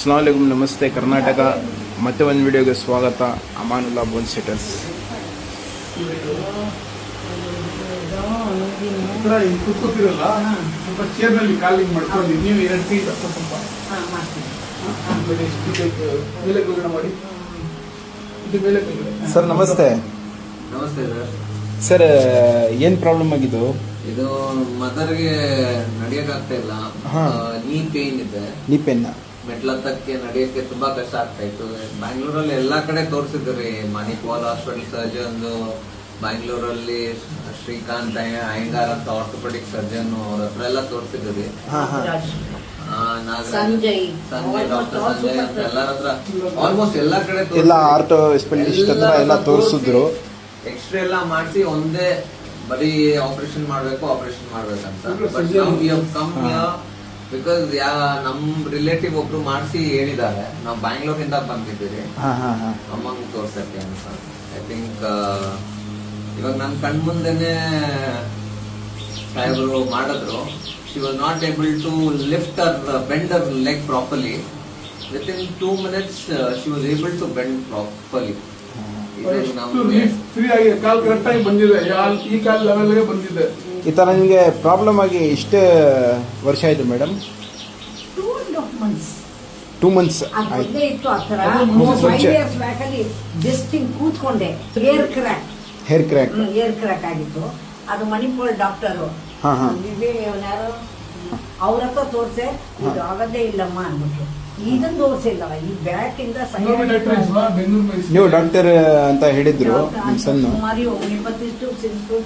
अस्सलाम वालेकुम, नमस्ते कर्नाटಕ. ಮತ್ತೆ ಒಂದು ವಿಡಿಯೋಗೆ ಸ್ವಾಗತ. ಅಮಾನುಲ್ಲಾ ಬೋನ್ ಸೆಟರ್ಸ್. ಕೂತಿರಲ್ಲ ಸ್ವಲ್ಪ ಚೇರ್ನಲ್ಲಿ ಕಾಲಿಂಗ್ ಮಾಡ್ಕೊಂಡು ನೀವು 2 ಟೀ ಸ್ವಲ್ಪ ಮೇಲೆ ಮಾಡಿ ಇದು ಮೇಲೆ ಸರ್ ನಮಸ್ತೆ. ನಮಸ್ತೆ ಸರ್ ಏನು ಪ್ರಾಬ್ಲಮ್ ಆಗಿದ್ದು? ಇದು ಮದರ್ಗೆ ನಡೆಯಕ್ ಆಗ್ತಾ ಇಲ್ಲ. ನೀ ಪೇನ್ ಇದೆ. ನೀ ಪೇನ್ ಮೆಟ್ಲತ್ತಕ್ಕೆ ನಡೆಯಕ್ಕೆ ತುಂಬಾ ಕಷ್ಟ ಆಗ್ತಾ ಇತ್ತು. ಬ್ಯಾಂಗ್ಳೂರಲ್ಲಿ ಎಲ್ಲಾ ಕಡೆ ತೋರಿಸಿದ್ರಿ. ಮಣಿಪಾಲ್ ಹಾಸ್ಪಿಟಲ್ ಸರ್ಜನ್, ಬ್ಯಾಂಗ್ಳೂರಲ್ಲಿ ಶ್ರೀಕಾಂತ್ ಅಯ್ಯಂಗಾರ್ ಅಂತ ಆರ್ಥೋಪೆಡಿಕ್ ಸರ್ಜನ್, ಅವ್ರ ಹತ್ರ ಎಲ್ಲ ತೋರಿಸಿದ್ರಿ. ಸಂಜಯ್ ಡಾಕ್ಟರ್ ಸಂಜಯ್ ಅಂತ ಎಲ್ಲರ ಹತ್ರ ಆಲ್ಮೋಸ್ಟ್ ಎಲ್ಲಾ ಕಡೆ ಎಲ್ಲ ಆರ್ಥೋ ಸ್ಪೆಷಲಿಸ್ಟ್ ಹತ್ರ ಎಲ್ಲ ತೋರಿಸಿದ್ರು. ಎಕ್ಸ್ರೇ ಎಲ್ಲ ಮಾಡಿಸಿ ಒಂದೇ ಬರೀ ಆಪರೇಷನ್ ಮಾಡ್ಬೇಕಂತ. ಬಟ್ ಬಿಕಾಸ್ ನಮ್ ರಿಲೇಟಿವ್ ಒಬ್ರು ಮಾಡಿಸಿ ಹೇಳಿದ್ದಾರೆ. ನಾವು ಬ್ಯಾಂಗ್ಳೂರಿಂದ ಬಂದಿದ್ದೀರಿ ಅಮ್ಮಂಗ್ ತೋರ್ಸಕ್ಕೆ ಅಂತ. ಐ ಥಿಂಕ್ ಇವಾಗ ನನ್ ಕಣ್ ಮುಂದೆನೆ ಸಾಹೇಬರು ಮಾಡಿದ್ರು. She was not able to lift bend ಅವರ್ leg properly. With in 2 minutes she was able to bend properly. Free ಆಗಿ ಕಾಲ್ ಕರೆಕ್ಟ್ ಆಗಿ ಬಂದಿದೆ. ಈ ಕಾಲ್ ಲೆವೆಲ್ಗೆ ಬಂದಿದೆ. ಈ ಥರ ನಿಮಗೆ ಪ್ರಾಬ್ಲಮ್ ಆಗಿ ಎಷ್ಟು ವರ್ಷ ಆಯಿತು ಮೇಡಮ್? 2 months ಅದೇ ಇತ್ತು. ಆ ಥರ 5 years back ಅಲ್ಲಿ ಜಸ್ಟ್ ಹಿಂಗ್ ಕೂತ್ಕೊಂಡೆ. ಹೇರ್ ಕ್ರ್ಯಾಕ್ ಆಗಿತ್ತು. ಅದು ಮಣಿಪಾಲ್ ಡಾಕ್ಟರ್ ಯಾರು ಅವ್ರ ಹತ್ರ ತೋರ್ಸೆ, ಇದು ಆಗದೇ ಇಲ್ಲಮ್ಮ ಅಂದ್ಬಿಟ್ರು. ಇದನ್ನ ತೋರಿಸಿಲ್ಲ. ಈ ಬ್ಯಾಕ್ ಇಂದ ನೀವು ಡಾಕ್ಟರ್ ಅಂತ ಹೇಳಿದ್ರು. ಸುಮಾರು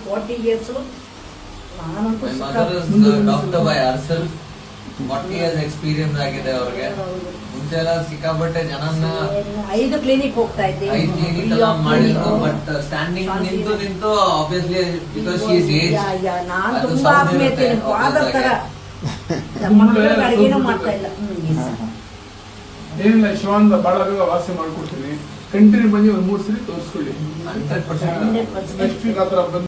40 years. My mother is the doctor by herself. 40 years experience ಆಗಿದೆ ಅವ್ರಿಗೆ. ಮುಂಚೆ ಎಲ್ಲ ಸಿಕ್ಕಾಪಟ್ಟೆ ಜನನ್ನ 5 ಕ್ಲಿನಿಕ್ ಹೋಗ್ತಾ ಇದ್ದೆ. 5 ಕ್ಲಿನಿಕ್ ಎಲ್ಲ ಮಾಡಿದ್ರು. ಬಟ್ ಸ್ಟ್ಯಾಂಡಿಂಗ್ ನಿಂತು obviously because she is age. ನಾನು ತುಂಬಾ ಆತ್ಮೀಯತೆ ಫಾದರ್ ತರ ಅಡಿಗೆನೂ ಮಾಡ್ತಾ ಇಲ್ಲ. ಏನಿಲ್ಲ, ಶಿವಾನಂದ ಬಹಳ ಬೇಗ ವಾಸಿ ಮಾಡ್ಕೊಡ್ತೀನಿ. ಕಂಟಿನ್ಯೂ ಬಂದು ಒಂದು 3 ಸರಿ ತೋರಿಸ್ಕೊಳ್ಳಿ. 100% ನೆಕ್ಸ್ಟ್ ವೀಕ್ ಆ ಥರ ಬಂದು